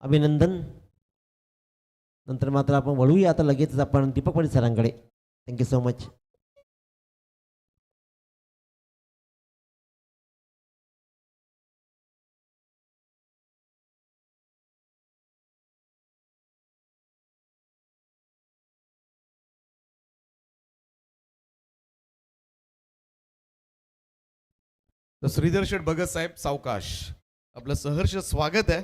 अभिनंदन. नंतर मात्र आपण वळूया आता लगेचच आपण दीपक पाटील सरांकडे. Thank you so much. तर श्रीधर शेठ भगत साहेब सावकाश, आपलं सहर्ष स्वागत आहे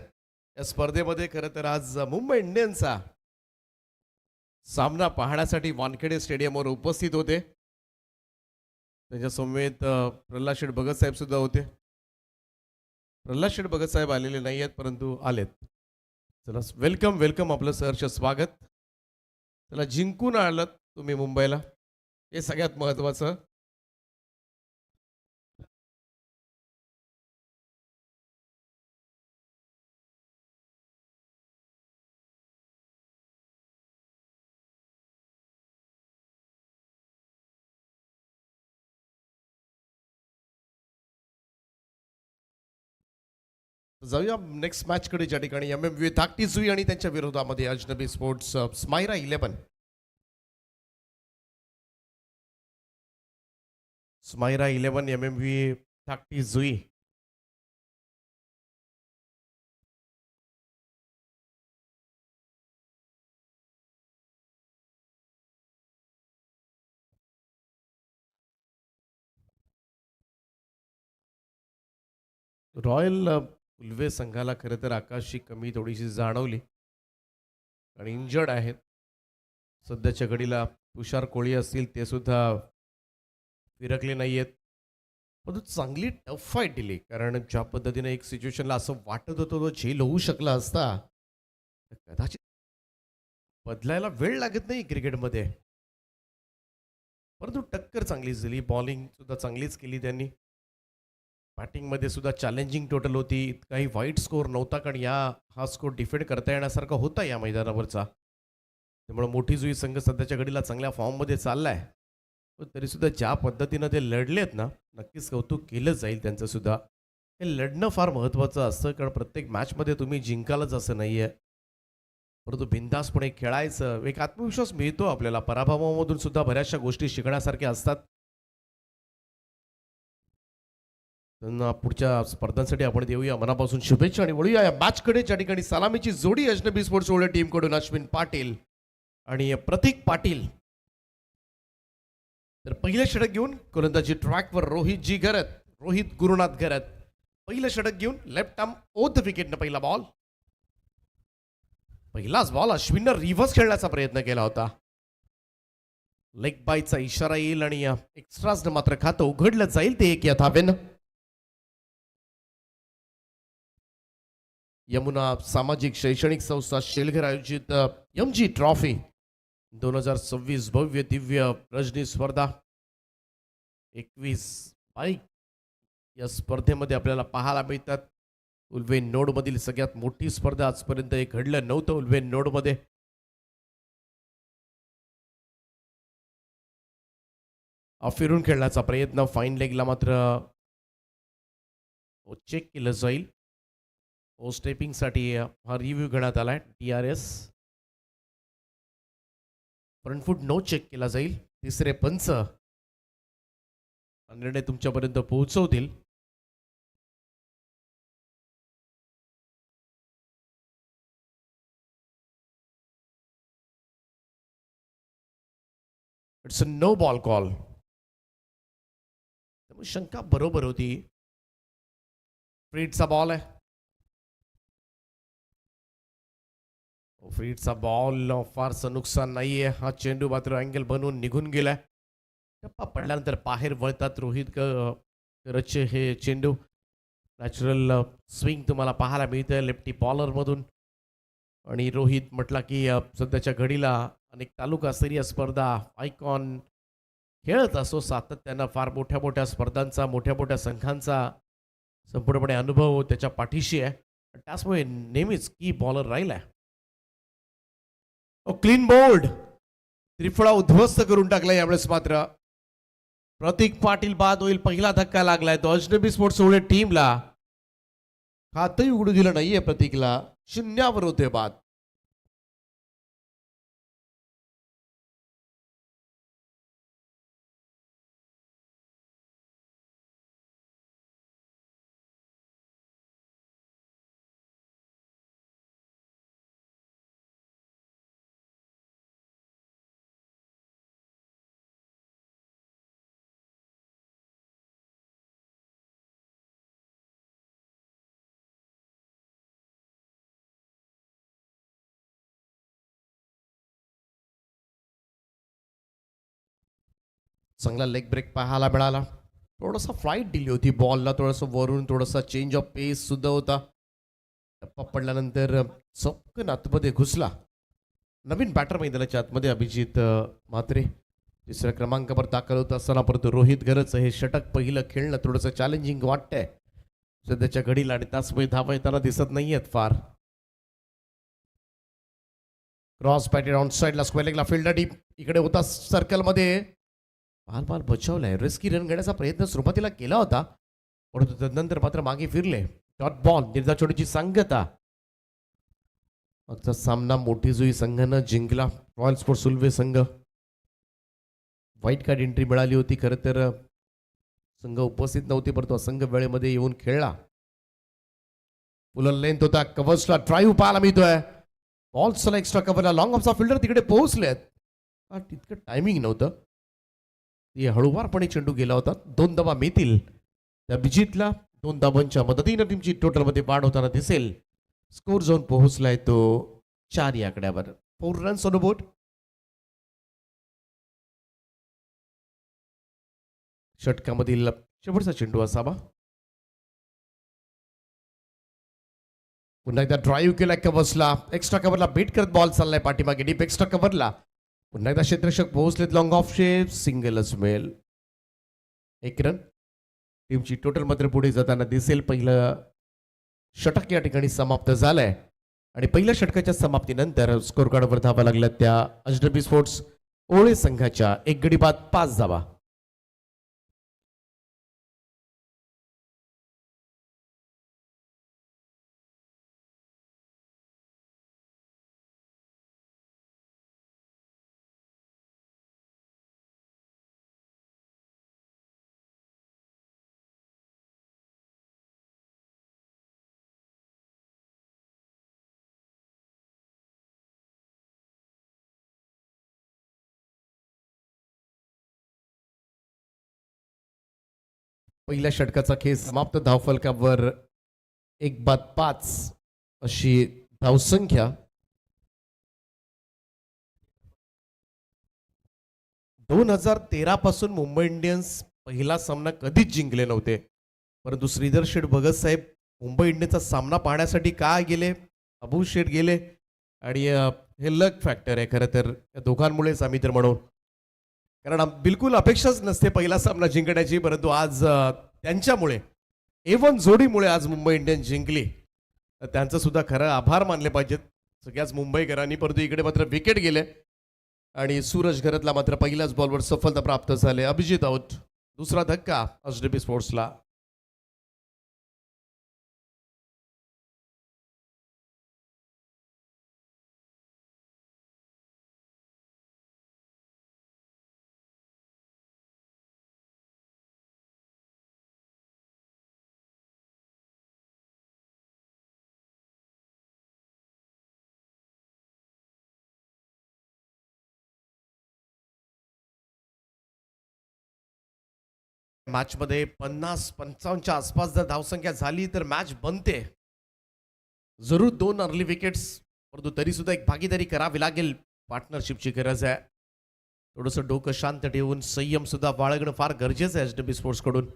या स्पर्धेमध्ये. खरं तर आज मुंबई इंडियन्सचा सामना पाहण्यासाठी वानखेडे स्टेडियमवर उपस्थित होते. त्यांच्या समेत प्रल्हाद शेठ भगत साहेब सुद्धा होते. प्रल्हाद शेठ भगत साहेब आलेले नाही आहेत परंतु आलेत. चला, वेलकम वेलकम, आपलं सहर्ष स्वागत. चला, जिंकून आलात तुम्ही मुंबईला, हे सगळ्यात महत्वाचं. जाऊया नेक्स्ट मॅच कडे, ज्या ठिकाणी MMV धाकटी जुई आणि त्यांच्या विरोधामध्ये अजनबी स्पोर्ट्स स्मायरा 11. स्मायरा 11 MMV धाकटी जुई. रॉयल उल्वे संघाला खरं तर आकाशची कमी थोडीशी जाणवली आणि इंजर्ड आहेत सध्याच्या घडीला. तुषार कोळी असतील, ते सुद्धा फिरकले नाही आहेत. परंतु चांगली टफ फाईट दिली, कारण ज्या पद्धतीने एक सिच्युएशनला असं वाटत होतं तो झेल होऊ शकला असता, तर कदाचित बदलायला वेळ लागत नाही क्रिकेटमध्ये. परंतु टक्कर चांगलीच दिली, बॉलिंग सुद्धा चांगलीच केली त्यांनी. बॅटिंगमध्ये सुद्धा चॅलेंजिंग टोटल होती. काही वाईट स्कोअर नव्हता, कारण हा स्कोअर डिफेंड करता येण्यासारखा होता या मैदानावरचा. त्यामुळे मोठी जुई संघ सध्याच्या घडीला चांगल्या फॉर्ममध्ये चालला आहे. पण तरीसुद्धा ज्या पद्धतीनं ते लढलेत ना, नक्कीच कौतुक केलं जाईल त्यांचं सुद्धा. हे लढणं फार महत्त्वाचं असतं, कारण प्रत्येक मॅचमध्ये तुम्ही जिंकालच असं नाही आहे. परंतु बिनधास्तपणे खेळायचं, एक आत्मविश्वास मिळतो आपल्याला. पराभवामधून सुद्धा बऱ्याचशा गोष्टी शिकण्यासारख्या असतात. त्यांना पुढच्या स्पर्धांसाठी आपण देऊया मनापासून शुभेच्छा आणि वळूया या मॅचकडे, ज्या ठिकाणी सलामीची जोडी अजनबी स्पोर्ट्स ओल्ड टीमकडून अश्विन पाटील आणि प्रतीक पाटील. तर पहिले षटक घेऊन गोलंदाजी ट्रॅकवर रोहित गुरुनाथ घरत. पहिलं षटक घेऊन लेफ्ट आर्म ओथ विकेटनं पहिला बॉल. पहिलाच बॉल अश्विननं रिव्हर्स खेळण्याचा प्रयत्न केला होता. लेग बायचा इशारा येईल आणि एक्स्ट्राजनं मात्र खातं उघडलं जाईल, ते एक यथावेन. यमुना सामाजिक शैक्षणिक संस्था शेलघर आयोजित MG ट्रॉफी 2026 भव्य दिव्य रजनी स्पर्धा 21 बाईक या स्पर्धेमध्ये आपल्याला पाहायला मिळतात. उल्वेन नोडमधील सगळ्यात मोठी स्पर्धा, आजपर्यंत हे घडलं नव्हतं उल्वेन नोडमध्ये. फिरून खेळण्याचा प्रयत्न, फाईन लेगला मात्र चेक केलं जाईल. स्टेपिंगसाठी हा रिव्ह्यू घेण्यात आलाय. DRS front foot no check केला जाईल. तिसरे पंच निर्णय तुमच्यापर्यंत पोहोचवतील. It's a no ball call. त्यामुळे शंका बरोबर होती. फ्रीडचा बॉल आहे. फ्रीडचा बॉल, फारसं नुकसान नाहीये. हा चेंडू मात्र अँगल बनवून निघून गेलाय. टप्पा पडल्यानंतर बाहेर वळतात रोहित करतचे हे चेंडू. नॅचरल स्विंग तुम्हाला पाहायला मिळतं लेफ्टी बॉलरमधून. आणि रोहित म्हटला की सध्याच्या घडीला अनेक तालुकास्तरीय स्पर्धा आयकॉन खेळत असो, सातत्यानं फार मोठ्या मोठ्या स्पर्धांचा, मोठ्या मोठ्या संघांचा संपूर्णपणे अनुभव त्याच्या पाठीशी आहे. त्याचमुळे नेहमीच की बॉलर राहिलाय. क्लीन बोल्ड, त्रिफळा उद्ध्वस्त करून टाकला यावेळेस मात्र. प्रतीक पाटील बाद होईल. पहिला धक्का लागलाय तो अजनबी स्पोर्ट्स ओल्ड टीमला. खातही उघडू दिलं नाहीये प्रतीकला. शून्यावर होते बाद. चांगला लेग ब्रेक पाहायला मिळाला. थोडासा फ्लाईट दिली होती बॉलला, थोडंसं वरून थोडासा चेंज ऑफ पेस सुद्धा होता. टप्पा पडल्यानंतर चपकन आतमध्ये घुसला. नवीन बॅटर मैदानाच्या आतमध्ये अभिजित म्हात्रे तिसऱ्या क्रमांकावर दाखल होत असताना, परंतु रोहित गरज हे षटक पहिलं खेळणं थोडंसं चॅलेंजिंग वाटतंय सध्याच्या घडीला, आणि तासमध्ये धावा येताना दिसत नाहीयेत फार. क्रॉस पॅटेड ऑन साईडला स्क्वेअर लेगला फिल्डर डीप इकडे होता सर्कलमध्ये. बाल बचावलाय. रिस्की रन घेण्याचा प्रयत्न सुरुवातीला केला होता, परंतु तदनंतर मात्र मागे फिरले. डॉट बॉल निर्धा छोटीची सांगता. मागचा सामना मोठी जुई संघानं जिंकला. रॉयल स्पोर्ट्स उल्वे संघ. व्हाईट कार्ड एंट्री मिळाली होती. खरं तर संघ उपस्थित नव्हते, परंतु संघ वेळेमध्ये येऊन खेळला. फुल लेंथ होता. कव्हर्सला ड्राईव्ह पाहायला मिळतोय. बॉल चला एक्स्ट्रा कव्हरला. लॉंग ऑफचा फिल्डर तिकडे पोहोचलेत. तितकं टायमिंग नव्हतं. ती हळूवारपणे चेंडू गेला होता. 2 धावा मिळतील अभिजितला. 2 धावांच्या मदतीनं टीमची टोटलमध्ये वाढ होताना दिसेल. स्कोर झोन पोहोचलाय तो 4 या आकड्यावर. 4 रन्स ऑन बोर्ड. षटकामधील शेवटचा चेंडू असावा. पुन्हा एकदा ड्राईव्ह केला कव्हर्सला. एक्स्ट्रा कव्हरला बीट करत बॉल चाललाय पाठीमागे डीप एक्स्ट्रा कव्हरला. पुन्हा एकदा क्षेत्ररक्षक पोहोचलेत. लॉंग ऑफ शेप सिंगलच मिळेल. 1 रन. टीमची टोटल मात्र पुढे जाताना दिसेल. पहिलं षटक या ठिकाणी समाप्त झालंय, आणि पहिल्या षटकाच्या समाप्तीनंतर स्कोर कार्डवर धावा लागल्या त्या अजडबी स्पोर्ट्स ओळे संघाच्या. 1 गडी बाद 5 धावा. पहिल्या षटकाचा खेळ समाप्त. धावफलकावर 1 बाद 5 अशी धावसंख्या. 2013 पासून मुंबई इंडियन्स पहिला सामना कधीच जिंकले नव्हते, परंतु श्रीधर शेठ भगत साहेब मुंबई इंडियन्सचा सामना पाहण्यासाठी काय गेले, अबू शेठ गेले, आणि हे लक फॅक्टर आहे खरं तर या दोघांमुळेच आम्ही तर म्हणू. कारण बिलकुल अपेक्षाच नसते पहिला सामना जिंकण्याची, परंतु आज त्यांच्यामुळे A1 जोडीमुळे आज मुंबई इंडियन्स जिंकली. तर त्यांचं सुद्धा खरं आभार मानले पाहिजेत सगळ्याच मुंबईकरांनी. परंतु इकडे मात्र विकेट गेले, आणि सूरज घरतला मात्र पहिल्याच बॉलवर सफलता प्राप्त झाले. अभिजित आउट. दुसरा धक्का अजडबी स्पोर्ट्सला. मॅच मध्ये 50-55च्या आसपास जर धावसंख्या झाली तर मॅच बनते. जरूर 2 अर्ली विकेट्स, परंतु तरी सुद्धा एक भागीदारी करावी लागेल. पार्टनरशिपची गरज आहे. थोडंसं डोकं शांत ठेवून संयम सुद्धा बाळगणं फार गरजेचं आहे एसडब्ल्यू स्पोर्ट्स कडून.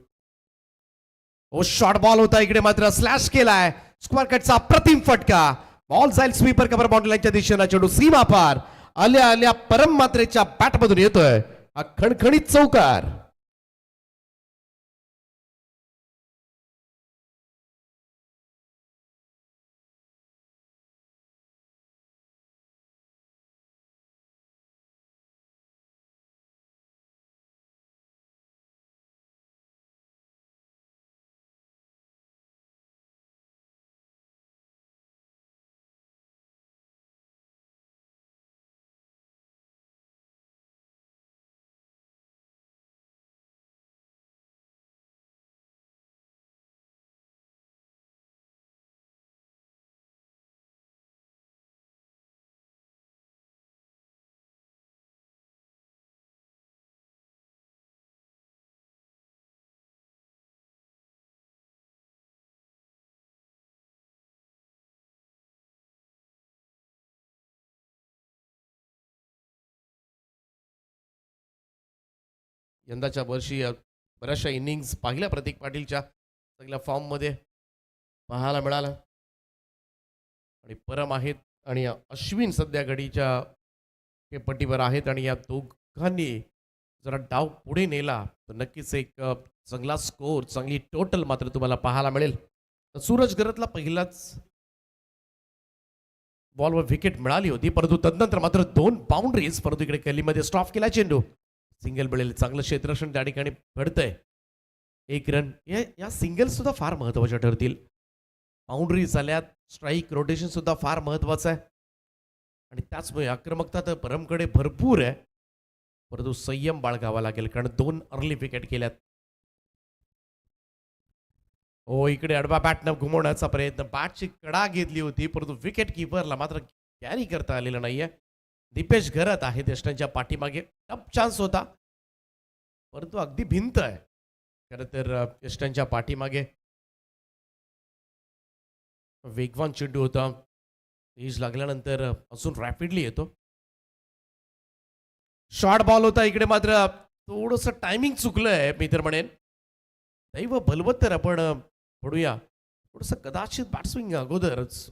ओ शॉर्ट बॉल होता, इकडे मात्र स्लॅश केलाय. स्क्वेअर कटचा अप्रतिम फटका. बॉल जाईल स्वीपर कव्हर बाउंड्रीच्या दिशेला. चेंडू सीमा पार आल्या आल्या परम मात्रेच्या बॅटमधून येतोय हा खणखणीत चौकार. यंदाच्या वर्षी बऱ्याचशा इनिंग्स पाहिल्या प्रतीक पाटीलच्या चांगल्या फॉर्ममध्ये पाहायला मिळालं. आणि परम आहेत आणि अश्विन सध्या घडीच्या पट्टीवर आहेत आणि या दोघांनी जरा डाव पुढे नेला तर नक्कीच एक चांगला स्कोर, चांगली टोटल मात्र तुम्हाला पाहायला मिळेल. तर सूरज गरतला पहिलाच बॉलवर विकेट मिळाली होती, परंतु तदनंतर मात्र 2 बाउंड्रीज, परंतु इकडे केलीमध्ये स्टॉप केला चेंडू. सिंगल मिळेल, चांगलं क्षेत्ररक्षण त्या ठिकाणी घडतंय. 1 रन. या सिंगल सुद्धा फार महत्वाच्या ठरतील. बाउंड्री झाल्यात, स्ट्राईक रोटेशन सुद्धा फार महत्वाचं आहे आणि त्याचमुळे आक्रमकता तर परमकडे भरपूर आहे, परंतु संयम बाळगावा लागेल कारण 2 अर्ली विकेट केल्यात. हो, इकडे अडवा बॅटनं घुमवण्याचा प्रयत्न, बॅटची कडा घेतली होती परंतु विकेट किपरला मात्र कॅरी करता आलेलं नाहीये. दीपेश घरत आहे यष्टांच्या पाठीमागे, टफ चान्स होता परंतु अगदी भिंत आहे खरं तर यष्टांच्या पाठीमागे. वेगवान चेंडू होता, एज लागल्यानंतर अजून रॅपिडली येतो. शॉर्ट बॉल होता, इकडे मात्र थोडंसं टायमिंग चुकलंय मी तर म्हणेन. दैव बलवत्तर आपण पडूया. थोडंसं कदाचित बॅट्सविंग अगोदरच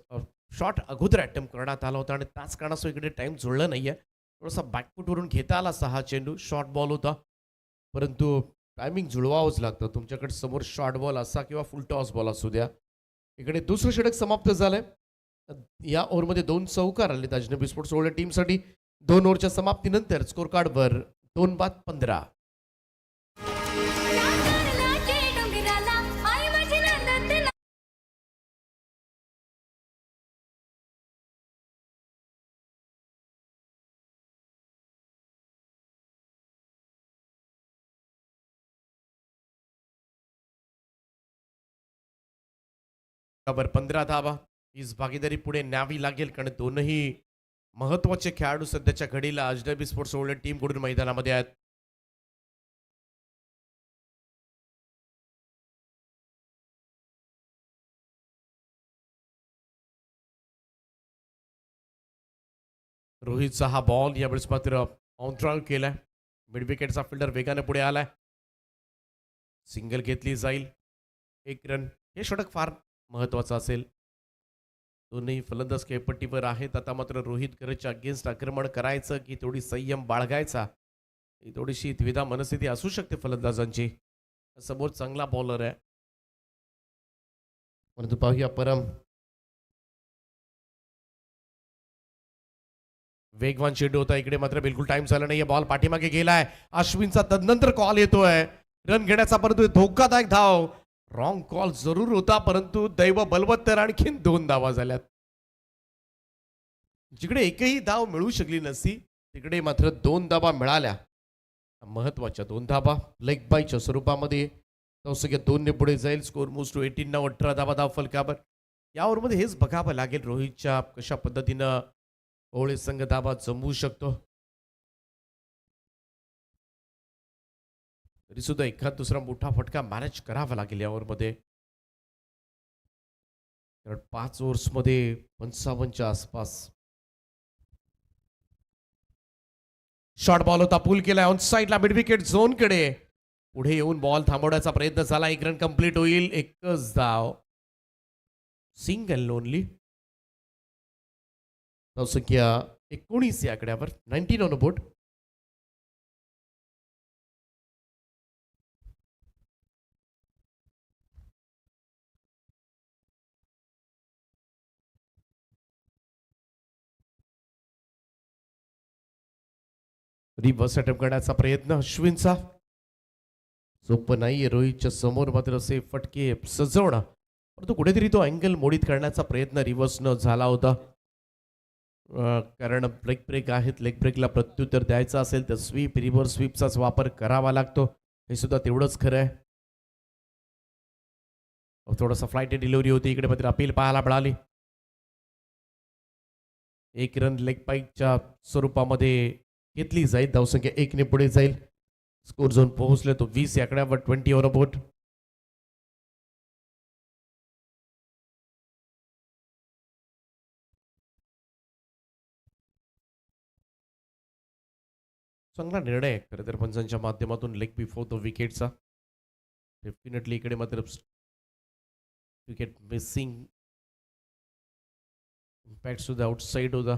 शॉट अगोदर अटेम्प्ट करण्यात आला होता आणि त्याच कारणास्तव इकडे टाइम जुळलं नाहीये. थोडासा बॅकफुटवरून घेता आला हा चेंडू, शॉर्ट बॉल होता परंतु टायमिंग जुळवावंच लागतं. तुमच्याकडे समोर शॉर्ट बॉल असा किंवा फुल टॉस बॉल असू द्या. इकडे दुसरं षटक समाप्त झालंय. या ओव्हरमध्ये 2 चौकार आले अजनबी स्पोर्ट्स वर्ल्ड टीमसाठी. 2 ओव्हरच्या समाप्तीनंतर स्कोर कार्डवर 2-15. बरोबर 15 धावा. हीच भागीदारी पुढे न्यावी लागेल कारण दोनही महत्वाचे खेळाडू सध्याच्या घडीला अजनबी स्पोर्ट्स वर्ल्ड टीम कडून मैदानामध्ये आहेत. रोहितचा हा बॉल यावेळेस मात्र ऑन केलाय. मिड विकेटचा फिल्डर वेगाने पुढे आलाय. सिंगल घेतली जाईल. 1 रन. हे षटक फार महत्वाचं असेल. दोन्ही फलंदाज खेळपट्टीवर आहेत. आता मात्र रोहित घरच्या अगेन्स्ट आक्रमण करायचं की थोडी संयम बाळगायचा, ही थोडीशी द्विधा मनस्थिती असू शकते फलंदाजांची. समोर चांगला बॉलर आहे परंतु पाहूया परम. वेगवान चेंडू होता, इकडे मात्र बिलकुल टाइम झाला नाहीये. बॉल पाठीमागे गेलाय. अश्विनचा तदनंतर कॉल येतोय रन घेण्याचा, परंतु धोकादायक धाव. रॉंग कॉल जरूर होता परंतु दैव बलवत्तर, आणखीन 2 धावा झाल्यात. जिकडे एकही धाव मिळू शकली नसती तिकडे मात्र 2 धावा मिळाल्या. महत्वाच्या 2 धावा लेग बायच्या स्वरूपामध्ये. संख्या 2 ने पुढे जाईल. Score moves to 18. 18 धावा धाव फलकावर. या ओव्हरमध्ये हेच बघावं लागेल रोहितच्या कशा पद्धतीनं ओळे संघ धावा जमवू शकतो. तरी सुद्धा एखाद दुसरा मोठा फटका मॅनेज करावा लागेल या ओव्हरमध्ये. कारण 5 ओव्हर्समध्ये 55च्या आसपास. शॉर्ट बॉल होता, पूल केलाय ऑन साईडला मिड विकेट झोन कडे. पुढे येऊन बॉल थांबवण्याचा प्रयत्न झाला. 1 रन कंप्लीट होईल. एकच धाव. Single lonely. धावसंख्या 19 या आकड्यावर. 19 ऑन बोर्ड. रिव्हर्स अटेम्प्ट करण्याचा प्रयत्न अश्विनचा. सोपं नाहीये रोहितच्या समोर मात्र असे फटके सजवणं, परंतु कुठेतरी तो अँगल मोडीत करण्याचा प्रयत्न रिव्हर्सनं झाला होता. कारण लेग ब्रेक आहेत, लेग ब्रेकला प्रत्युत्तर द्यायचं असेल तर स्वीप, रिव्हर्स स्वीपचाच वापर करावा लागतो. हे सुद्धा तेवढंच खरं आहे. थोडासा फ्लाईट डिलिव्हरी होती, इकडे मात्र अपील पाहायला मिळाली. 1 रन लेग पाईकच्या स्वरूपामध्ये घेतली जाईल. धावसंख्या 1 ने पुढे जाईल. स्कोर झोन पोहोचले तो 20 या आकड्यावर. 20 ऑन बोर्ड. चांगला निर्णय आहे खरं तर पंचांच्या माध्यमातून लेग बिफोर द विकेटचा. डेफिनेटली इकडे मात्र विकेट मिसिंग इम्पॅक्ट सुद्धा आउटसाईड होता.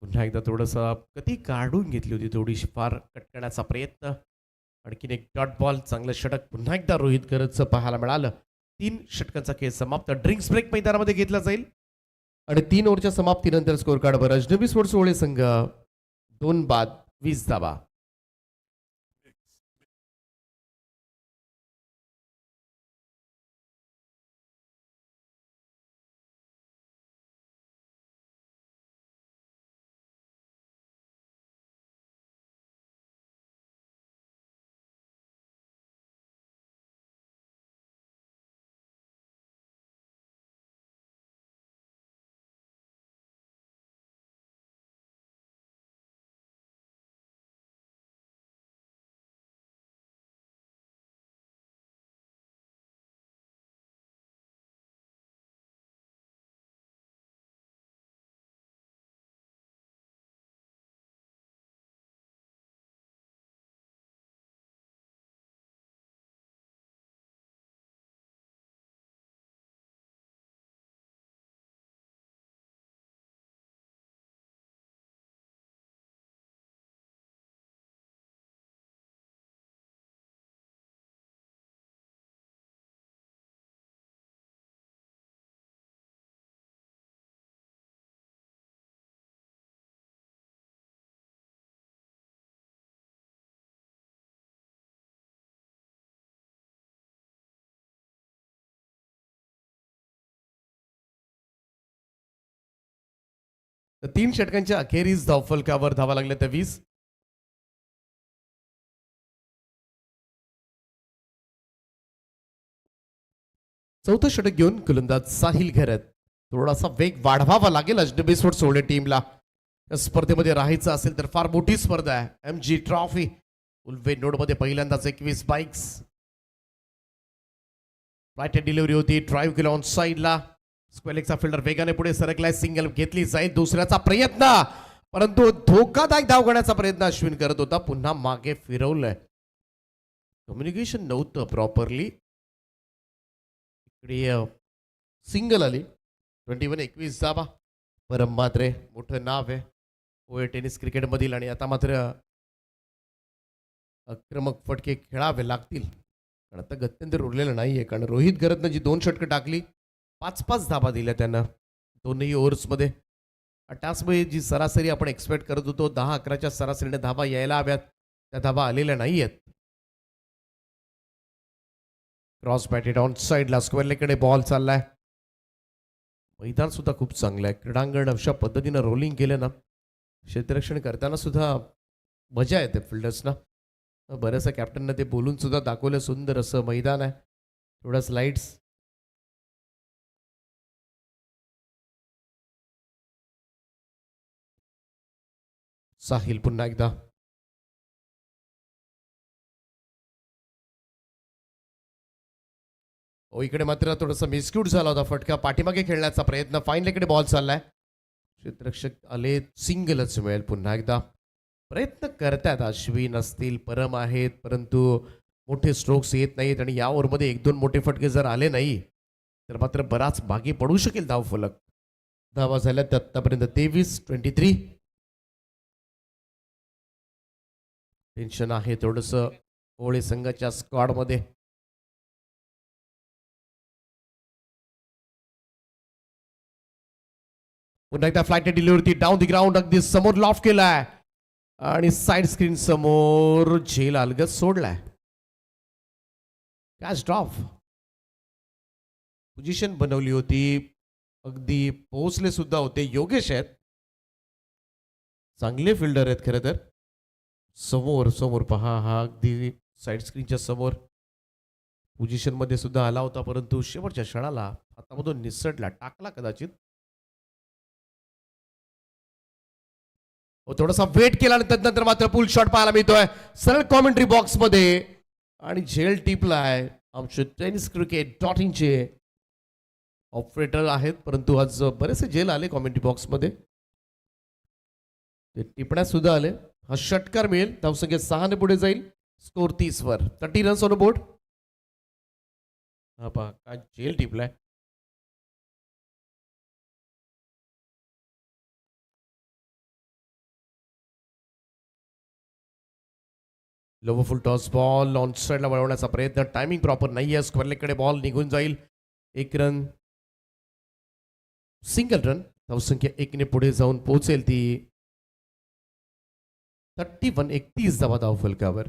पुन्हा एकदा थोडंसं कधी काढून घेतली होती थोडीशी फार कट करण्याचा प्रयत्न. आणखीन एक डॉट बॉल चांगलं षटक पुन्हा एकदा रोहित करतचं पाहायला मिळालं. 3 षटकांचा खेळ समाप्त. ड्रिंक्स ब्रेक मैदानामध्ये घेतला जाईल आणि 3 ओव्हरच्या समाप्तीनंतर स्कोर कार्डवर अजनबी स्पोर्ट्स ओळे संघ 2 बाद 20 धावा. तर 3 षटकांच्या अखेरीस धावफलकावर धावा लागल्या त्या 20. चौथं षटक घेऊन गोलंदाज साहिल घरत. थोडासा वेग वाढवावा लागेल अजनबी स्पोर्ट्स ओळे टीमला. या स्पर्धेमध्ये राहायचं असेल तर फार मोठी स्पर्धा आहे. MG ट्रॉफी उल्वे नोडमध्ये पहिल्यांदाच 21 बाईक्स. फ्लाइट डिलिव्हरी होती. ड्राईव्ह केला ऑन साईडला. स्क्वेलेकचा फिल्डर वेगाने पुढे सरकलाय. सिंगल घेतली जाईल. दुसऱ्याचा प्रयत्न परंतु धोकादायक धाव घेण्याचा प्रयत्न अश्विन करत होता. पुन्हा मागे फिरवलंय. कम्युनिकेशन नव्हतं प्रॉपरली. इकडे सिंगल आली. 21 धावा. परम मात्रे मोठं नाव आहे ओए टेनिस क्रिकेटमधील आणि आता मात्र आक्रमक फटके खेळावे लागतील. कारण आता गत्यंतर उरलेलं नाहीये. कारण रोहित घरतनं जी 2 षटकं टाकली 5-5 धाबा दिल्या त्यांना दोन्ही ओव्हर्समध्ये. टास्कमध्ये जी सरासरी आपण एक्सपेक्ट करत होतो 10-11च्या सरासरीने धाबा यायला हव्यात त्या धाबा आलेल्या नाही आहेत. क्रॉस बॅटेड ऑन साईडला स्क्वेअरलेकडे बॉल चाललाय. मैदान सुद्धा खूप चांगलं आहे. क्रीडांगण अशा पद्धतीनं रोलिंग केलं ना क्षेत्ररक्षण करताना सुद्धा मजा येते फिल्डर्सना. बऱ्याचशा कॅप्टननं ते बोलून सुद्धा दाखवलं. सुंदर असं मैदान आहे. थोडा स्लाइड्स. साहिल पुन्हा एकदा. इकडे मात्र थोडासा मिसक्यूट झाला होता. फटका पाठीमागे खेळण्याचा प्रयत्न. फाईनलीकडे बॉल चाललाय. क्षेत्ररक्षक आले. सिंगलच मिळेल पुन्हा एकदा. प्रयत्न करतात अश्विन असतील परम आहेत परंतु मोठे स्ट्रोक्स येत नाहीत आणि या ओव्हरमध्ये 1-2 मोठे फटके जर आले नाही तर मात्र बराच भागी पडू शकेल धावफलक. धावा झाल्यात आतापर्यंत 23-23. टेन्शन आहे थोडंसं ओळे संघाच्या स्क्वॉडमध्ये. पुन्हा एकदा flight delivery down the ground अगदी समोर लॉफ केलाय आणि साइड स्क्रीन समोर झेल अलगद सोडलाय. Catch drop. पोझिशन बनवली होती. अगदी पोहोचले सुद्धा होते. योगेश आहेत चांगले फिल्डर आहेत खरं तर. समोर समोर पहा. हा अगदी साइड स्क्रीनच्या समोर पोझिशन मध्ये सुद्धा आला होता परंतु शेवटच्या क्षणाला हातामधून निसटला. टाकला कदाचित. थोडासा वेट केला आणि त्यानंतर मात्र पुल शॉट पाहायला मिळतोय सरळ कॉमेंट्री बॉक्स मध्ये आणि झेल टिपलाय. आमचे टेनिस क्रिकेट .inचे ऑपरेटर आहेत परंतु आज बरेचसे झेल आले कॉमेंट्री बॉक्स मध्ये. ते टिपण्यात सुद्धा आले. हा षटकार मिळेल. धावसंख्या 6 ने पुढे जाईल. स्कोर 30 वर. 30 रन्स ऑन बोर्ड. हा पहा काय झेल टिपलाय. Lower full toss ball on साईडला वळवण्याचा प्रयत्न. टायमिंग प्रॉपर नाही आहे. स्क्वेअर लेगकडे बॉल निघून जाईल. 1 रन. Single run. धावसंख्या 1 ने पुढे जाऊन पोहोचेल ती 31 धावा धाव फलकावर.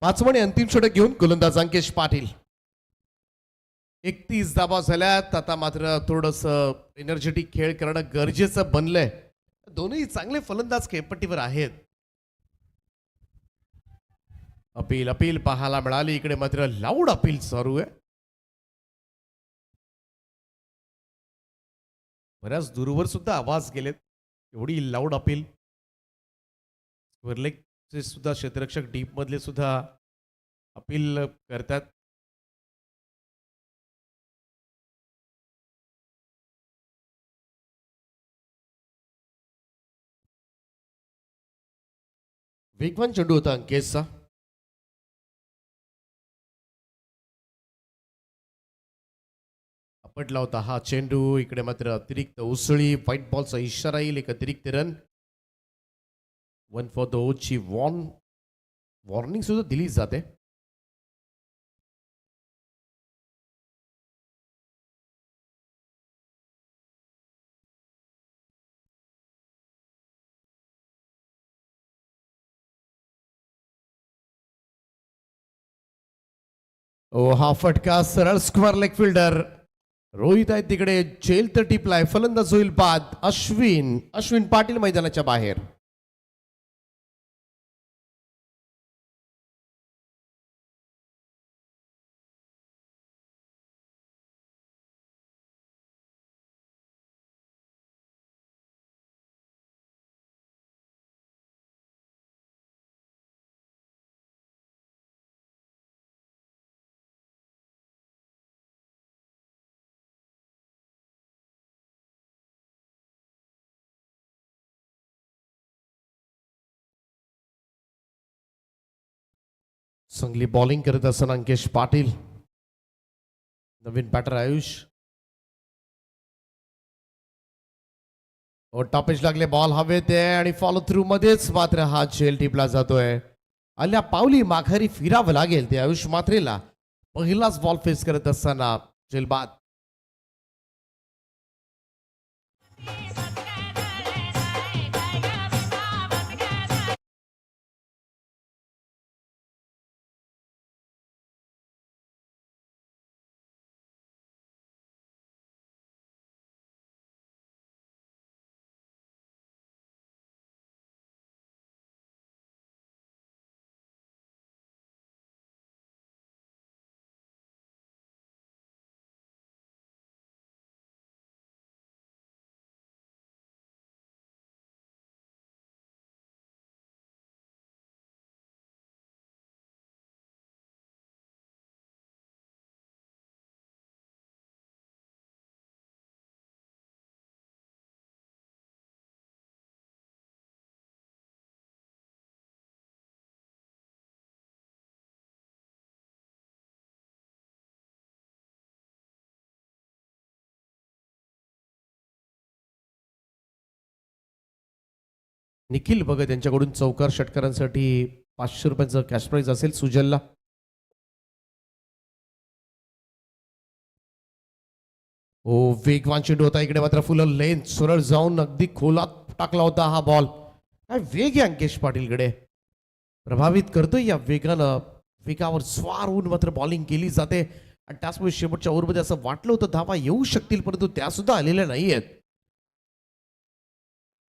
पाचवं आणि अंतिम षटक घेऊन गोलंदाज अंकेश पाटील. 31 धावा झाल्यात. आता मात्र थोडस एनर्जेटिक खेळ करणं गरजेचं बनलंय. दोन्ही चांगले फलंदाज खेळपट्टीवर आहेत. अपील पाहायला मिळाली. इकडे मात्र लाऊड अपील चालू आहे. बऱ्याच दूरवर सुद्धा आवाज गेलेत. एवढी लाऊड अपील. स्क्वेअरलेगचे सुद्धा क्षेत्ररक्षक डीप मधले सुद्धा अपील करतात. वेगवान चेंडू होता अंकेशचा. आपटला होता हा चेंडू. इकडे मात्र अतिरिक्त उसळी. व्हाईट बॉलचा इशारा येईल. एक अतिरिक्त रन. 1 फॉर द ओची वॉर्निंग सुद्धा दिली जाते. हा फटका सरळ स्क्वेअर लेग फिल्डर रोहित आहे तिकडे. झेल तर टिपलाय. फलंदाज होईल बाद. अश्विन पाटील मैदानाच्या बाहेर. चांगली बॉलिंग करत असताना अंकेश पाटील. नवीन बॅटर आयुष. टॉपेज लागले. बॉल हवेत आहे आणि फॉलो थ्रू मध्येच मात्र हा झेल टिपला जातोय. आल्या पावली माघारी फिरावं लागेल ते आयुष मात्रेला. पहिलाच बॉल फेस करत असताना झेल बाद. निखिल भगत यांच्याकडून चौकार षटकारांसाठी 500 रुपयांचं कॅश प्राइज असेल सुजलला. हो, वेगवान चेंडू होता इकडे, मात्र फुलं लेन सरळ जाऊन अगदी खोलात टाकला होता हा बॉल. काय वेग आहे अंकेश पाटीलकडे, प्रभावित करतोय या वेगानं. वेगावर स्वार होऊन मात्र बॉलिंग केली जाते आणि त्याचमुळे शेवटच्या ओव्हरमध्ये असं वाटलं होतं धावा येऊ शकतील, परंतु त्या सुद्धा आलेल्या नाहीयेत.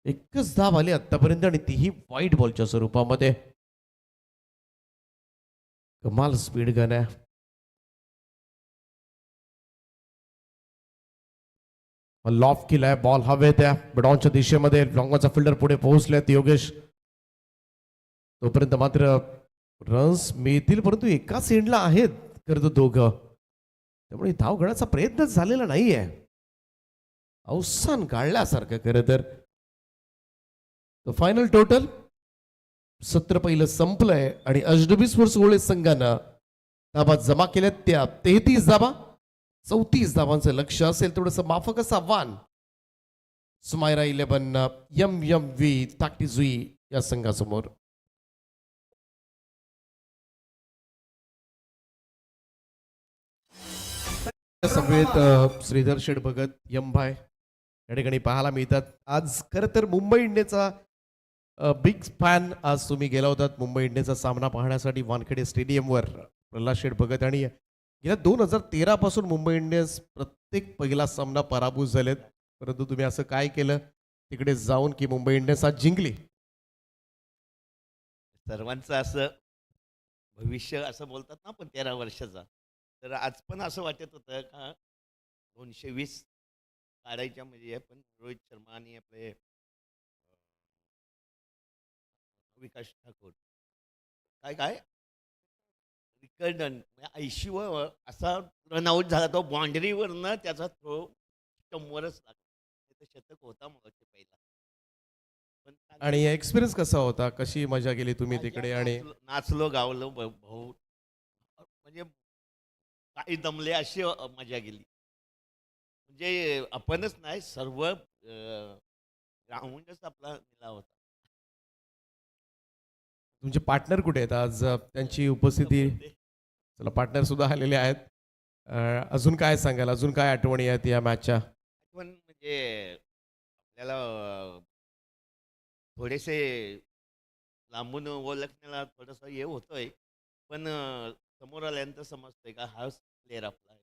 एकच धाव आली आतापर्यंत आणि तीही वाईट बॉलच्या स्वरूपामध्ये. कमाल स्पीड गन आहे. लॉफ केलाय, बॉल हवेत आहे बडॉनच्या दिशेमध्ये. लॉंगचा फिल्डर पुढे पोहोचलेत योगेश. तोपर्यंत मात्र रन्स मिळतील, परंतु एकाच एंडला आहेत करतो दोघं, त्यामुळे धाव घेण्याचा प्रयत्नच झालेला नाहीये. अवसान काढल्यासारखं खरं तर. फायनल टोटल सत्र पहिलं संपलंय आणि अजनबी स्पोर्ट्स गोळे संघानं धाबा जमा केल्यात त्या 33 धाबा. 34 धावांचं लक्ष असेल थोडस माफक असं आव्हान सुमायरा 11 MMV ताकटीजुई या संघासमोर. समवेत श्रीधर शेठ भगत यमभाई या ठिकाणी पाहायला मिळतात. आज खरं तर मुंबई इंडियन्सचा बिग फॅन आज तुम्ही गेला होतात मुंबई इंडियन्सचा सामना पाहण्यासाठी वानखेडे स्टेडियमवर. प्रल्हाद शेठ भगत आणि गेल्या 2013 पासून मुंबई इंडियन्स प्रत्येक पहिला सामना पराभूत झालेत, परंतु तुम्ही असं काय केलं तिकडे जाऊन की मुंबई इंडियन्स आज जिंकली? सर्वांचं असं भविष्य असं बोलतात ना पण 13 वर्षाचा, तर आज पण असं वाटत होतं का 220 काढायच्या म्हणजे, पण रोहित शर्मा आणि आपले विकास ठाकूर काय काय रिकर्डन 80 वर असा रनआउट झाला, तो बाउंड्रीवरनं त्याचा थ्रो स्टंपवरच लागला. शतक होता मग पहिला. पण आणि एक्सपिरियन्स कसा होता, कशी मजा केली तुम्ही तिकडे? आणि नाचलो गावलो भाऊ, म्हणजे काही दमले अशी मजा गेली. म्हणजे आपणच नाही, सर्व ग्राउंडच आपला निला होता. तुमचे पार्टनर कुठे आहेत आज? त्यांची उपस्थिती, चला पार्टनर सुद्धा आलेले आहेत. अजून काय सांगाल, अजून काय आठवणी आहेत या मॅचच्या? आठवण म्हणजे आपल्याला थोडेसे लांबून ओळखण्याला थोडंसं हे होतंय, पण समोर आल्यानंतर समजतंय का हाच प्लेअर आपला आहे.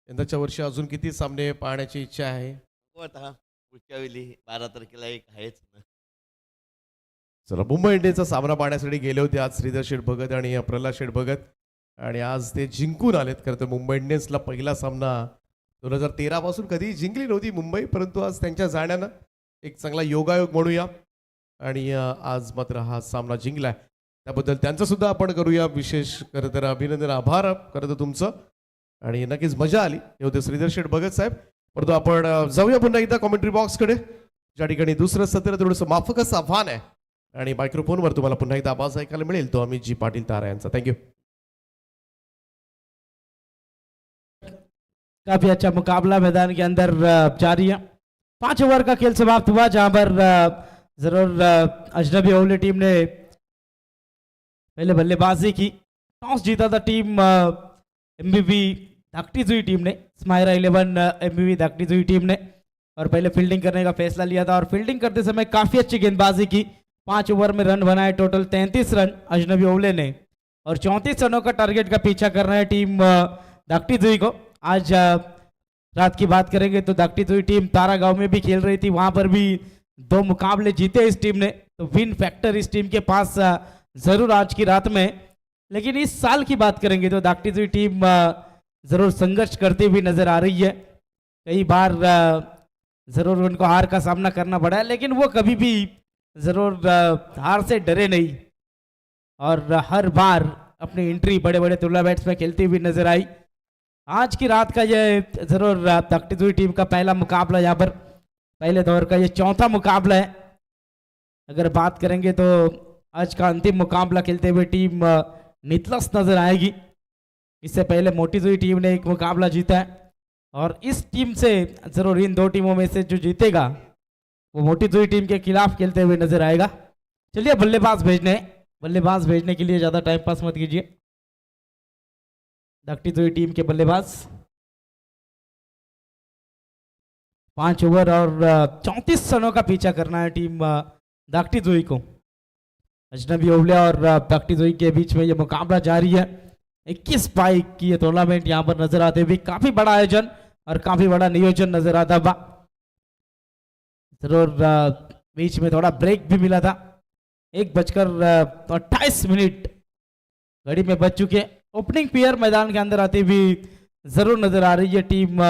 यंदाच्या वर्षी अजून किती सामने पाहण्याची इच्छा आहे? हो, आता पुढच्या वेळी 12 तारखेला एक आहेच ना. चला, मुंबई इंडियन्सचा सामना पाहण्यासाठी गेले होते आज श्रीधर शेठ भगत आणि प्रल्हाद शेठ भगत, आणि आज ते जिंकून आलेत. खरं तर मुंबई इंडियन्सला पहिला सामना 2013 पासून कधी जिंकली नव्हती मुंबई, परंतु आज त्यांच्या जाण्यानं एक चांगला योगायोग म्हणूया आणि आज मात्र हा सामना जिंकलाय, त्याबद्दल त्यांचं सुद्धा आपण करूया विशेष खरं तर अभिनंदन, आभार खरं तर तुमचं. आणि नक्कीच मजा आली. हे होते श्रीधर शेठ भगत साहेब. परंतु आपण जाऊया पुन्हा एकदा कॉमेंट्री बॉक्सकडे, ज्या ठिकाणी दुसरं सत्र थोडंसं माफक असं आव्हान आहे आणि मायक्रोफोनवर तुम्हाला पुन्हा एकदा आवाज ऐकायला मिळेल तो अमित जी पाटील तारा यांचा. थँक्यू. काफी अच्छा मुकाबला मैदान के अंदर जारी है. 5 ओवर का खेल समाप्त हुआ, जहां पर जरूर अजनबी ओवली टीम ने पहले बल्लेबाजी की. टॉस जीता था टीम एमबीवी धाकटीजुई टीम ने, स्मायरा 11 एमबीवी धाकटीजुई टीम ने, और पहले फील्डिंग करने का फैसला लिया था और फील्डिंग करते समय काफी अच्छी गेंदबाजी की. 5 ओवर में रन बनाए टोटल 33 रन अजनबी ओवले ने, और 34 रनों का टारगेट का पीछा कर रहे हैं टीम धाकटीजुई को. आज रात की बात करेंगे तो धाकटीजुई टीम तारा गांव में भी खेल रही थी, वहां पर भी 2 मुकाबले जीते इस टीम ने, तो विन फैक्टर इस टीम के पास जरूर आज की रात में. लेकिन इस साल की बात करेंगे तो धाकटीजुई टीम जरूर संघर्ष करती हुई नजर आ रही है. कई बार जरूर उनको हार का सामना करना पड़ा है, लेकिन वो कभी भी जरूर हार से डरे नहीं और हर बार अपनी एंट्री बड़े बड़े टूर्नामेंट्स में खेलती हुई नजर आई. आज की रात का ये जरूर धाकटीजुई टीम का पहला मुकाबला, यहाँ पर पहले दौर का ये चौथा मुकाबला है. अगर बात करेंगे तो आज का अंतिम मुकाबला खेलते हुए टीम नितलस नजर आएगी. इससे पहले मोटीजुई टीम ने एक मुकाबला जीता है, और इस टीम से जरूर इन 2 टीमों में से जो जीतेगा वो मोटी दुई टीम के खिलाफ खेलते हुए नजर आएगा। चलिए बल्लेबाज भेजने के लिए ज्यादा टाइम पास मत कीजिए। दागटी दुई टीम के बल्लेबाज 5 ओवर और 34 रनों का पीछा करना है टीम दागटी दुई को। अजनबी ओवलिया और दागटी दुई के बीच में ये मुकाबला जारी है। 21 बाइक की ये टूर्नामेंट यहाँ पर नजर आते हुए काफी बड़ा आयोजन और काफी बड़ा नियोजन नजर आता हुआ। जरूर बीच में थोड़ा ब्रेक भी मिला था। 1:28 घड़ी में बच चुके। ओपनिंग पेयर मैदान के अंदर आती हुई जरूर नजर आ रही है टीम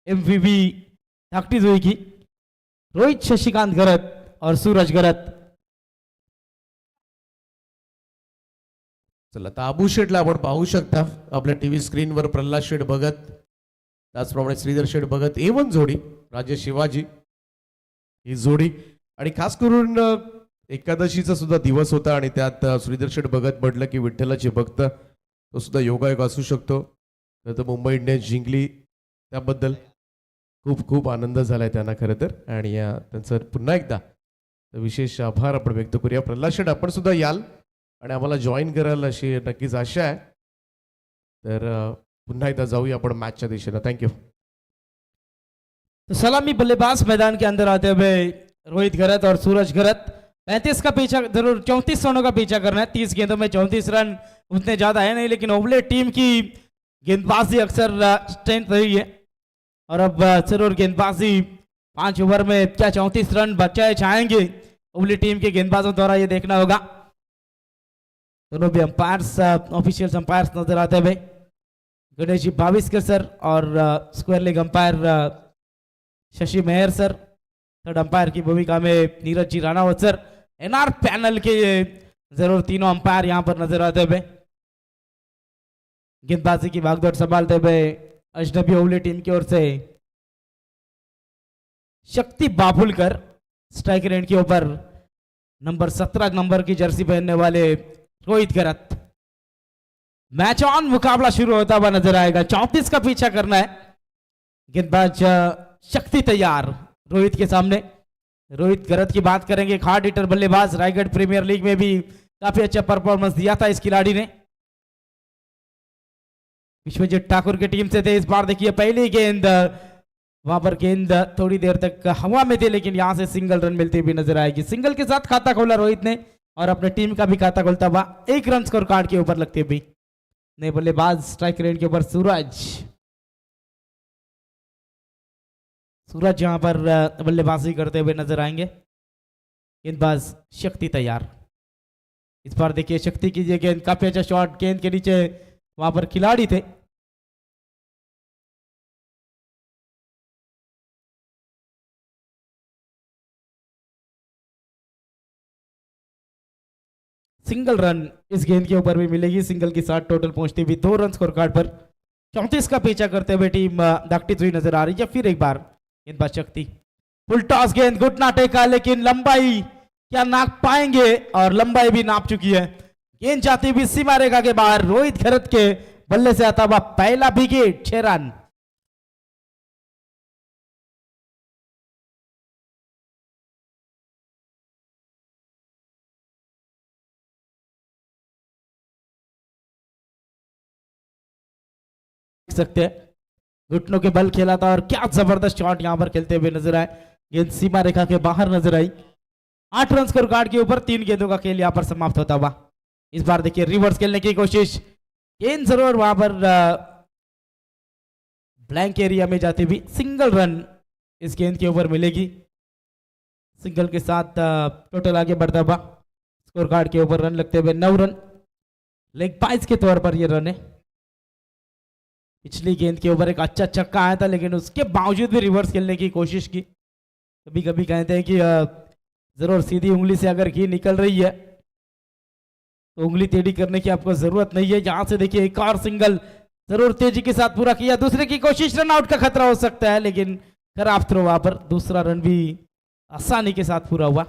एमवीवी धाकटी जुई की। रोहित शशिकांत गरत और सूरज गरत। चला आता अबू शेठला आपण पाहू शकता आपल्या टीव्ही स्क्रीनवर प्रल्हाद शेठ भगत, त्याचप्रमाणे श्रीधर शेठ भगत A1 जोडी, राजेश शिवाजी ही जोडी आणि खास करून एकादशीचा सुद्धा दिवस होता आणि त्यात श्रीधर शेठ भगत म्हटलं की विठ्ठलाचे भक्त, तो सुद्धा योगायोग असू शकतो. तर मुंबई इंडियन्स जिंकली त्याबद्दल खूप खूप आनंद झालाय त्यांना खरं तर, आणि त्यांचं पुन्हा एकदा विशेष आभार आपण व्यक्त करूया. प्रल्हाद शेठ आपण सुद्धा याल आणि आम्हाला जॉईन कराल अशी नक्कीच आशा आहे. तर पुन्हा एकदा जाऊया आपण मॅचच्या दिशेनं. थँक्यू. तो सलामी बल्लेबाज मैदान के अंदर आते हुए रोहित गरत और सूरज गरत। 35 का पीछा जरूर 34 रनों का पीछा करना है। 30 गेंदों में 34 रन उतने ज्यादा है नहीं, लेकिन ओवले टीम की गेंदबाजी अक्सर स्ट्रेंथ रही है और अब जरूर गेंदबाजी 5 ओवर में क्या 34 रन बचाए जाएंगे ओवली टीम के गेंदबाजों द्वारा, ये देखना होगा। दोनों भी अंपायर्स ऑफिशियल अंपायर्स नजर आते हुए गणेश जी भाविस्कर सर और square leg umpire Shashi Mehar sir, third umpire की भूमिका में Neeraj ji Ranawat sir, NR panel के जरूर तीनों अंपायर यहां पर नजर आते हुए। गेंदबाजी की भागदौड़ संभालते हुए अजनबी ओवली टीम की ओर से शक्ति बाबुलकर, स्ट्राइकर एंड के ऊपर नंबर 17 नंबर की जर्सी पहनने वाले रोहित गरत। मैच ऑन, मुकाबला शुरू होता हुआ नजर आएगा। 34 का पीछा करना है। गेंदबाज शक्ति तैयार रोहित के सामने। रोहित गरत की बात करेंगे, हार्ड हिटर बल्लेबाज, रायगढ़ प्रीमियर लीग में भी काफी अच्छा परफॉर्मेंस दिया था इस खिलाड़ी ने। विश्वजीत ठाकुर की टीम से थे इस बार। देखिए पहली गेंद, वहां पर गेंद थोड़ी देर तक हवा में थी, लेकिन यहां से सिंगल रन मिलती हुई नजर आएगी। सिंगल के साथ खाता खोला रोहित ने और अपने टीम का भी खाता खोलता हुआ 1 रन स्कोर कार्ड के ऊपर लगती हुई। नए बल्लेबाज स्ट्राइक रेट के ऊपर सूरज यहां पर बल्लेबाजी करते हुए नजर आएंगे। गेंदबाज शक्ति तैयार। इस बार देखिए शक्ति की ये गेंद, काफी अच्छा शॉट, गेंद के नीचे वहां पर खिलाड़ी थे। सिंगल रन इस गेंद के ऊपर भी मिलेगी। सिंगल के साथ टोटल पहुंचती हुई 2 रन स्कोर कार्ड पर। 34 का पीछा करते हुए टीम दागती हुई नजर आ रही है। फिर एक बार गेंदबाज शक्ति, फुल टॉस गेंद, घुटना टेका, लेकिन लंबाई क्या नाप पाएंगे, और लंबाई भी नाप चुकी है। गेंद जाती हुई सीमा रेखा के बाहर। रोहित गरत के बल्ले से आता हुआ पहला विकेट, 6 रन। सकते हैं घुटनों के बल खेला था और क्या जबरदस्त शॉट यहां पर खेलते हुए नजर आए। गेंद सीमा रेखा के बाहर नजर आई। 8 रन स्कोर कार्ड के ऊपर 3 गेंदों का खेल यहां पर समाप्त होता हुआ। इस बार देखिए रिवर्स खेलने की कोशिश, गेंद जरूर वहां पर ब्लैंक एरिया में जाती हुई। सिंगल रन इस गेंद के ऊपर मिलेगी। सिंगल के साथ टोटल आगे बढ़ता हुआ। स्कोर कार्ड के ऊपर रन लगते हुए 9 रन। लेग बाइज के तौर पर यह रन है। पिछली गेंद के ऊपर एक अच्छा छक्का आया था, लेकिन उसके बावजूद भी रिवर्स खेलने की कोशिश की। कभी कभी कहते हैं कि जरूर सीधी उंगली से अगर घी निकल रही है तो उंगली टेढ़ी करने की आपको जरूरत नहीं है। यहां से देखिए एक और सिंगल जरूर तेजी के साथ पूरा किया। दूसरे की कोशिश, रन आउट का खतरा हो सकता है, लेकिन खराब थ्रो वहां पर। दूसरा रन भी आसानी के साथ पूरा हुआ।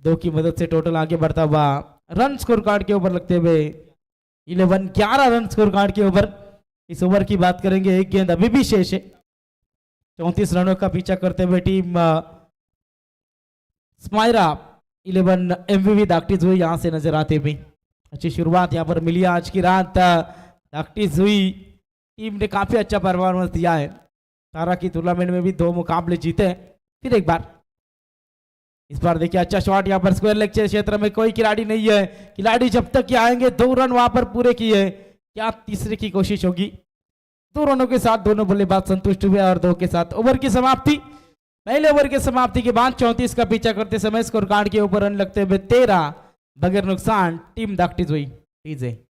2 की मदद से टोटल आगे बढ़ता हुआ। रन स्कोर कार्ड के ऊपर लगते हुए 11 रन स्कोर कार्ड के ऊपर। इस ओवर की बात करेंगे, एक गेंद अभी भी शेष है। 34 रनों का पीछा करते हुए टीम स्माइरा 11 एमवीवी दागटीज हुई यहाँ से नजर आते हुए। अच्छी शुरुआत यहाँ पर मिली आज की रात। दागटीज हुई टीम ने काफी अच्छा परफॉर्मेंस दिया है। तारा की टूर्नामेंट में भी 2 मुकाबले जीते हैं। फिर एक बार इस बार देखिए अच्छा शॉट यहाँ पर स्क्वायर लेग के क्षेत्र में कोई खिलाड़ी नहीं है। खिलाड़ी जब तक ये आएंगे 2 रन वहां पर पूरे किए, क्या तीसरे की कोशिश होगी। 2 रनों के साथ दोनों बल्लेबाज संतुष्ट हुए और 2 के साथ ओवर की समाप्ति। पहले ओवर की समाप्ति के बाद 34 का पीछा करते समय स्कोर कार्ड के ऊपर रन लगते हुए 13 बगैर नुकसान टीम दागटीज हुई टीजे।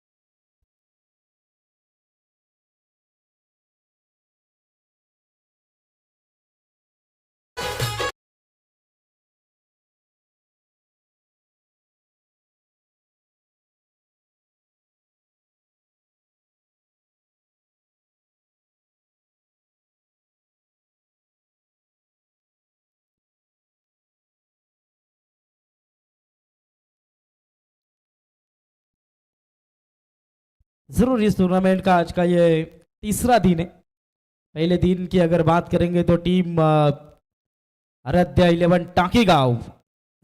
जरूर इस टूर्नामेंट का आज का ये तीसरा दिन है। पहले दिन की अगर बात करेंगे तो टीम आराध्या 11 टाकीगांव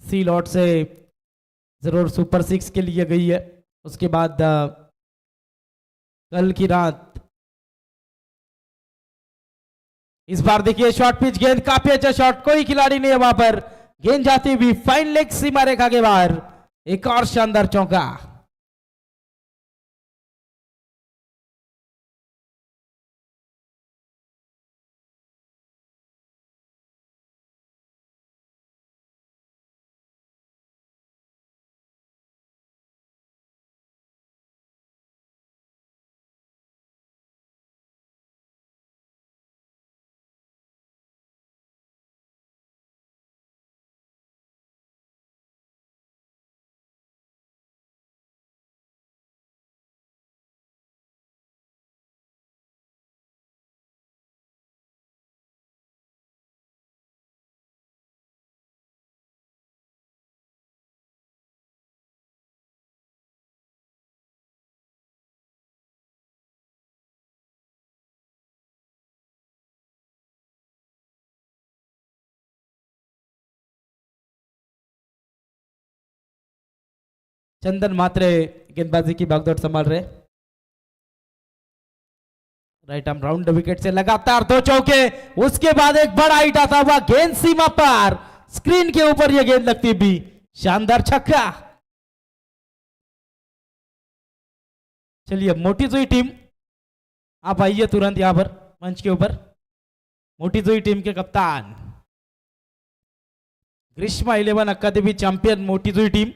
सी लॉट से जरूर सुपर 6 के लिए गई है। उसके बाद कल की रात इस बार देखिए शॉर्ट पिच गेंद, काफी अच्छा शॉट, कोई खिलाड़ी नहीं है वहां पर। गेंद जाती हुई फाइन लेग सीमा रेखा के बाहर, एक और शानदार चौका। चंदन मात्रे गेंदबाजी की भागदौड़ संभाल रहे। राइट आर्म राउंड विकेट से लगातार 2 चौके, उसके बाद एक बड़ा हिट आता हुआ गेंद सीमा पर, स्क्रीन के ऊपर यह गेंद लगती भी, शानदार छक्का। चलिए मोटी जोई टीम आप आइए तुरंत यहां पर मंच के ऊपर। मोटी जोई टीम के कप्तान ग्रीष्मा 11 अकादमी चैंपियन मोटी जोई टीम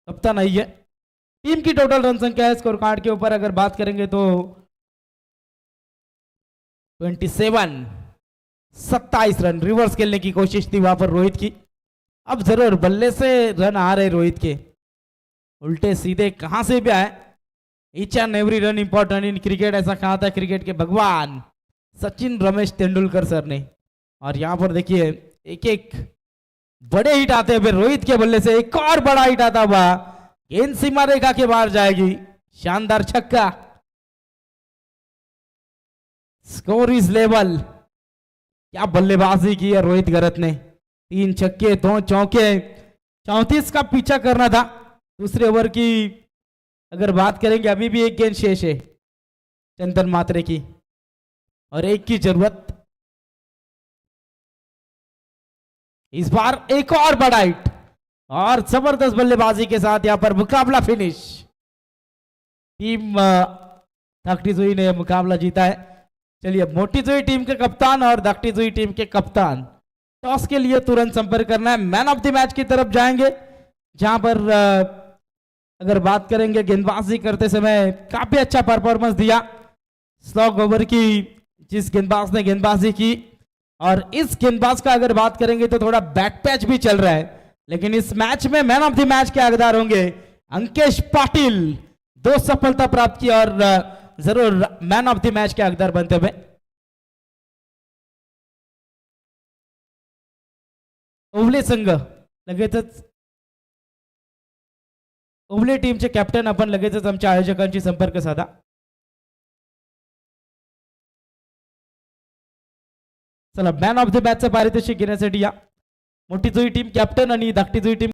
कप्तान आई है। टीम की टोटल रन संख्या है स्कोर कार्ड के ऊपर अगर बात करेंगे तो 27 रन। रिवर्स खेलने की कोशिश थी वहां पर रोहित की। अब जरूर बल्ले से रन आ रहे रोहित के, उल्टे सीधे कहां से भी आए। Each end every run important in cricket, ऐसा कहा था क्रिकेट के भगवान सचिन रमेश तेंदुलकर सर ने। और यहां पर देखिए एक एक बड़े हिट आते हुए रोहित के बल्ले से, एक और बड़ा हिट आता हुआ, गेंद सीमा रेखा के बाहर जाएगी, शानदार छक्का। Score is level. क्या बल्लेबाजी की है रोहित गरत ने, 3 छक्के 2 चौके। 34 का पीछा करना था। दूसरे ओवर की अगर बात करेंगे अभी भी एक गेंद शेष है चंदन मात्रे की और एक की जरूरत। इस बार एक और बड़ा हिट और जबरदस्त बल्लेबाजी के साथ यहां पर मुकाबला फिनिश। टीम दागटीजुई ने मुकाबला जीता है। चलिए मोटीजुई टीम के कप्तान और दागटीजुई टीम के कप्तान टॉस के लिए तुरंत संपर्क करना है। मैन ऑफ द मैच की तरफ जाएंगे, जहां पर अगर बात करेंगे गेंदबाजी करते समय काफी अच्छा परफॉर्मेंस दिया। स्लॉग ओवर की जिस गेंदबाज ने गेंदबाजी की, और इस गेंदबाज का अगर बात करेंगे तो थोड़ा बैक पैच भी चल रहा है, लेकिन इस मैच में मैन ऑफ द मैच के हकदार होंगे अंकेश पाटिल। 2 सफलता प्राप्त की और जरूर मैन ऑफ द मैच के हकदार बनते हुए। ओवले संघ लगेचच ओवले टीमचे कॅप्टन आपण लगेचच आमच्या आयोजकांशी संपर्क साधा। चला मॅन ऑफ द मॅचचं पारितोषिक घेण्यासाठी या मोठी जुई टीम कॅप्टन आणि धाकटी जुई टीम